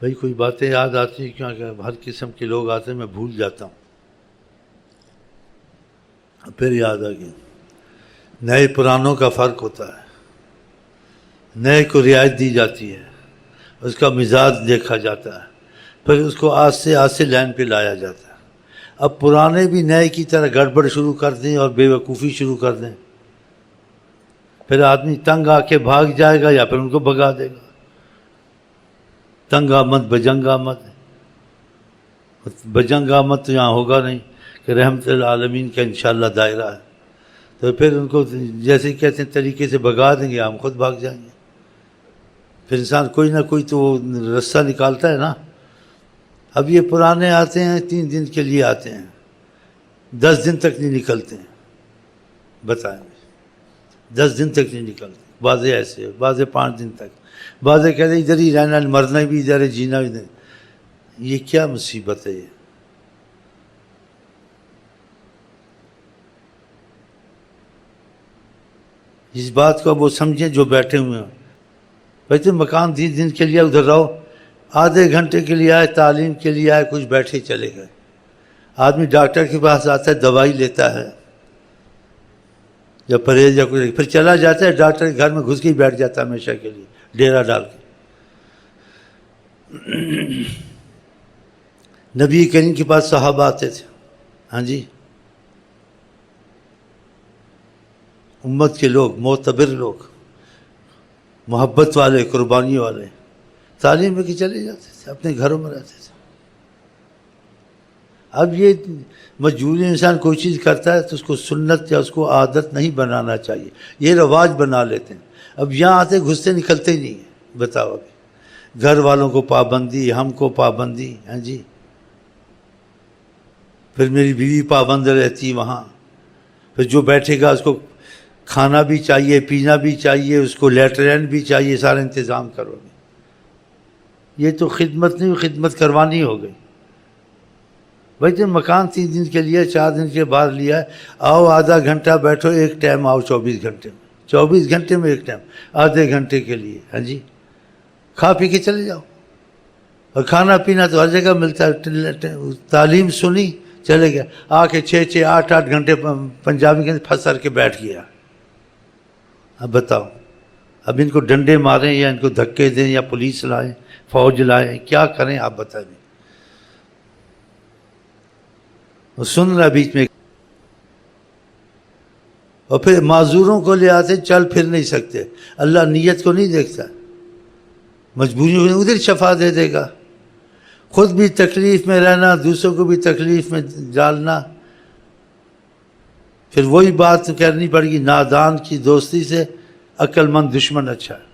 بھائی کوئی باتیں یاد آتی ہیں کیونکہ ہر قسم کے لوگ آتے ہیں، میں بھول جاتا ہوں، پھر یاد آ گئی۔ نئے پرانوں کا فرق ہوتا ہے، نئے کو رعایت دی جاتی ہے، اس کا مزاج دیکھا جاتا ہے، پھر اس کو آہستہ آہستہ لائن پہ لایا جاتا ہے۔ اب پرانے بھی نئے کی طرح گڑبڑ شروع کر دیں اور بے وقوفی شروع کر دیں، پھر آدمی تنگ آ کے بھاگ جائے گا یا پھر ان کو بھگا دے گا۔ تنگ آمد بجنگ آمد، بجنگ آمد تو یہاں ہوگا نہیں کہ رحمت العالمین کا انشاءاللہ دائرہ ہے، تو پھر ان کو جیسے کہتے ہیں طریقے سے بھگا دیں گے، ہم خود بھاگ جائیں گے۔ پھر انسان کوئی نہ کوئی تو رستہ نکالتا ہے نا۔ اب یہ پرانے آتے ہیں 3 دن کے لیے آتے ہیں، 10 دن تک نہیں نکلتے ہیں، بتائیں 10 دن تک نہیں نکلتے، بعضے ایسے، بعضے 5 دن تک، بعضے کہتے ہیں ادھر ہی رہنا، مرنا بھی ادھر ہے، جینا بھی ادھر۔ یہ کیا مصیبت ہے یہ؟ اس بات کو وہ سمجھیں جو بیٹھے ہوئے ہیں۔ بھائی تم مکان 3 دن کے لیے ادھر رہو، آدھے گھنٹے کے لیے آئے، تعلیم کے لیے آئے، کچھ بیٹھے چلے گئے۔ آدمی ڈاکٹر کے پاس آتا ہے، دوائی لیتا ہے یا پرہیز یا کچھ، پھر چلا جاتا ہے ڈاکٹر کے گھر میں گھس کے ہی بیٹھ جاتا ہے ہمیشہ کے لیے، ڈیرا ڈال کے۔ نبی کریم کے پاس صحابہ آتے تھے، ہاں جی، امت کے لوگ، معتبر لوگ، محبت والے، قربانی والے، تعلیم لے کے چلے جاتے تھے، اپنے گھروں میں رہتے تھے۔ اب یہ مجبوری انسان کوئی چیز کرتا ہے تو اس کو سنت یا اس کو عادت نہیں بنانا چاہیے، یہ رواج بنا لیتے ہیں۔ اب یہاں آتے گھستے نکلتے ہی نہیں ہیں، بتاؤ ابھی گھر والوں کو پابندی، ہم کو پابندی، ہاں جی، پھر میری بیوی پابند رہتی وہاں، پھر جو بیٹھے گا اس کو کھانا بھی چاہیے، پینا بھی چاہیے، اس کو لیٹرین بھی چاہیے، سارا انتظام کرو گے۔ یہ تو خدمت نہیں، خدمت کروانی ہو گئی۔ بھائی تم مکان 3 دن کے لیے، 4 دن کے بعد لیا ہے، آؤ آدھا گھنٹہ بیٹھو، ایک ٹائم آؤ 24 گھنٹے میں، 24 گھنٹے میں ایک ٹائم، آدھے گھنٹے کے لیے، ہاں جی، کھا پی کے چلے جاؤ۔ اور کھانا پینا تو ہر جگہ ملتا ہے، تعلیم سنی چلے گیا، آ کے 6 8 گھنٹے پنجابی کے پھنسر کے بیٹھ گیا۔ اب بتاؤ، اب ان کو ڈنڈے ماریں یا ان کو دھکے دیں یا پولیس لائیں، فوج لائیں، کیا کریں آپ بتائیں۔ وہ سن رہا بیچ میں، اور پھر معذوروں کو لے آتے، چل پھر نہیں سکتے، اللہ نیت کو نہیں دیکھتا، مجبوریوں کو ادھر شفا دے دے گا، خود بھی تکلیف میں رہنا، دوسروں کو بھی تکلیف میں ڈالنا۔ پھر وہی بات کرنی پڑے گی، نادان کی دوستی سے عقل مند دشمن اچھا ہے۔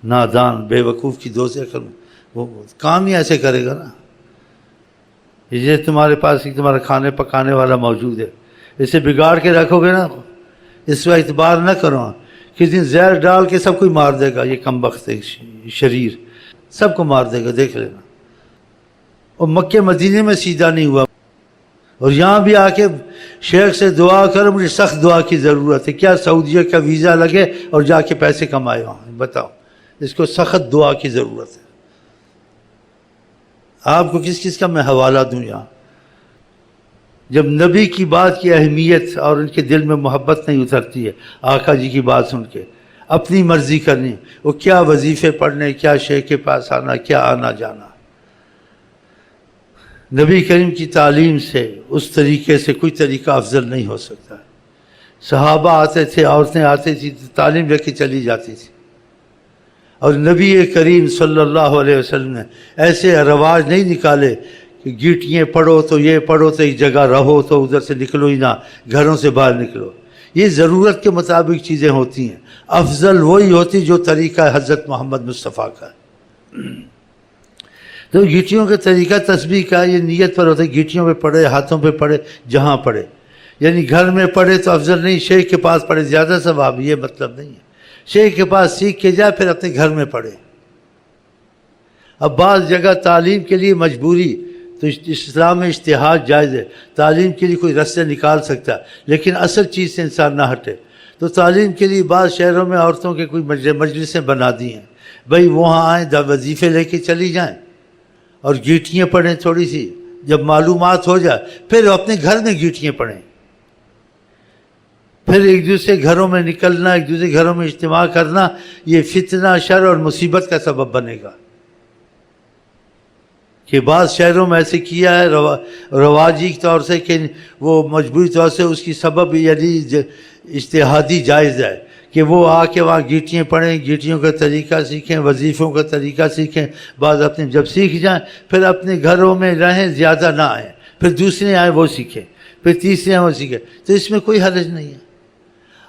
نادان بے وقوف کی دوستی عقل مند، وہ کام ہی ایسے کرے گا نا۔ یہ تمہارے پاس ایک تمہارا کھانے پکانے والا موجود ہے، اسے بگاڑ کے رکھو گے نا، اس کا اعتبار نہ کرو، کسی دن زہر ڈال کے سب کو مار دے گا، یہ کمبخت شریر سب کو مار دے گا، دیکھ لینا۔ اور مکہ مدینے میں سیدھا نہیں ہوا، اور یہاں بھی آ کے شیخ سے دعا کرو، مجھے سخت دعا کی ضرورت ہے۔ کیا سعودیہ کا ویزا لگے اور جا کے پیسے کمائے وہاں، بتاؤ، اس کو سخت دعا کی ضرورت ہے۔ آپ کو کس کس کا میں حوالہ دوں یہاں؟ جب نبی کی بات کی اہمیت اور ان کے دل میں محبت نہیں اترتی ہے، آقا جی کی بات سن کے اپنی مرضی کرنی، وہ کیا وظیفے پڑھنے، کیا شیخ کے پاس آنا، کیا آنا جانا۔ نبی کریم کی تعلیم سے، اس طریقے سے کوئی طریقہ افضل نہیں ہو سکتا۔ صحابہ آتے تھے، عورتیں آتی تھیں، تعلیم لے کے چلی جاتی تھی، اور نبی کریم صلی اللہ علیہ وسلم نے ایسے رواج نہیں نکالے کہ گیٹیاں پڑھو تو یہ پڑھو تو ایک جگہ رہو تو ادھر سے نکلو ہی نہ، گھروں سے باہر نکلو۔ یہ ضرورت کے مطابق چیزیں ہوتی ہیں، افضل وہی ہوتی جو طریقہ حضرت محمد مصطفیٰ کا ہے۔ تو گیٹیوں کا طریقہ تسبیح کا یہ نیت پر ہوتا ہے، گیٹیوں پہ پڑھے، ہاتھوں پہ پڑھے، جہاں پڑھے، یعنی گھر میں پڑھے تو افضل نہیں، شیخ کے پاس پڑھے زیادہ ثواب، یہ مطلب نہیں ہے۔ شیخ کے پاس سیکھ کے جائے، پھر اپنے گھر میں پڑھے۔ اب بعض جگہ تعلیم کے لیے مجبوری، تو اسلام میں اجتہاد جائز ہے، تعلیم کے لیے کوئی رستے نکال سکتا ہے، لیکن اصل چیز سے انسان نہ ہٹے۔ تو تعلیم کے لیے بعض شہروں میں عورتوں کے کوئی مجلسیں بنا دی ہیں، بھائی وہاں آئیں، وظیفے لے کے چلی جائیں، اور گیٹیاں پڑھیں تھوڑی سی، جب معلومات ہو جائے پھر اپنے گھر میں گیٹیاں پڑھیں، پھر ایک دوسرے گھروں میں نکلنا، ایک دوسرے گھروں میں اجتماع کرنا، یہ فتنہ، شر اور مصیبت کا سبب بنے گا۔ کہ بعض شہروں میں ایسے کیا ہے رواجی طور سے کہ وہ مجبوری طور سے اس کی سبب یعنی اجتہادی جائز ہے کہ وہ آ کے وہاں گیٹیاں پڑھیں، گیٹیوں کا طریقہ سیکھیں، وظیفوں کا طریقہ سیکھیں، بعض اپنے جب سیکھ جائیں پھر اپنے گھروں میں رہیں، زیادہ نہ آئیں، پھر دوسرے آئیں وہ سیکھیں، پھر تیسرے آئیں وہ سیکھیں، تو اس میں کوئی حرج نہیں ہے۔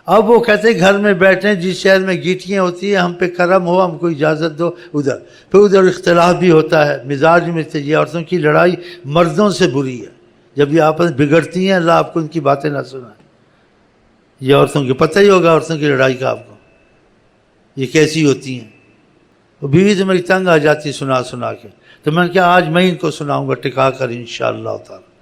اب وہ کہتے ہیں گھر میں بیٹھیں، جس شہر میں گیٹیاں ہوتی ہیں ہم پہ کرم ہو، ہم کو اجازت دو ادھر، پھر ادھر اختلاف بھی ہوتا ہے مزاج میں سے۔ یہ عورتوں کی لڑائی مردوں سے بری ہے، جب یہ آپس میں بگڑتی ہیں اللہ آپ کو ان کی باتیں نہ سنائیں۔ یہ عورتوں کی پتہ ہی ہوگا، عورتوں کی لڑائی کا آپ کو یہ کیسی ہوتی ہیں۔ وہ بیوی تو میری تنگ آ جاتی سنا کے، تو میں نے کہا آج میں ان کو سناؤں گا ٹکا کر انشاءاللہ تعالی۔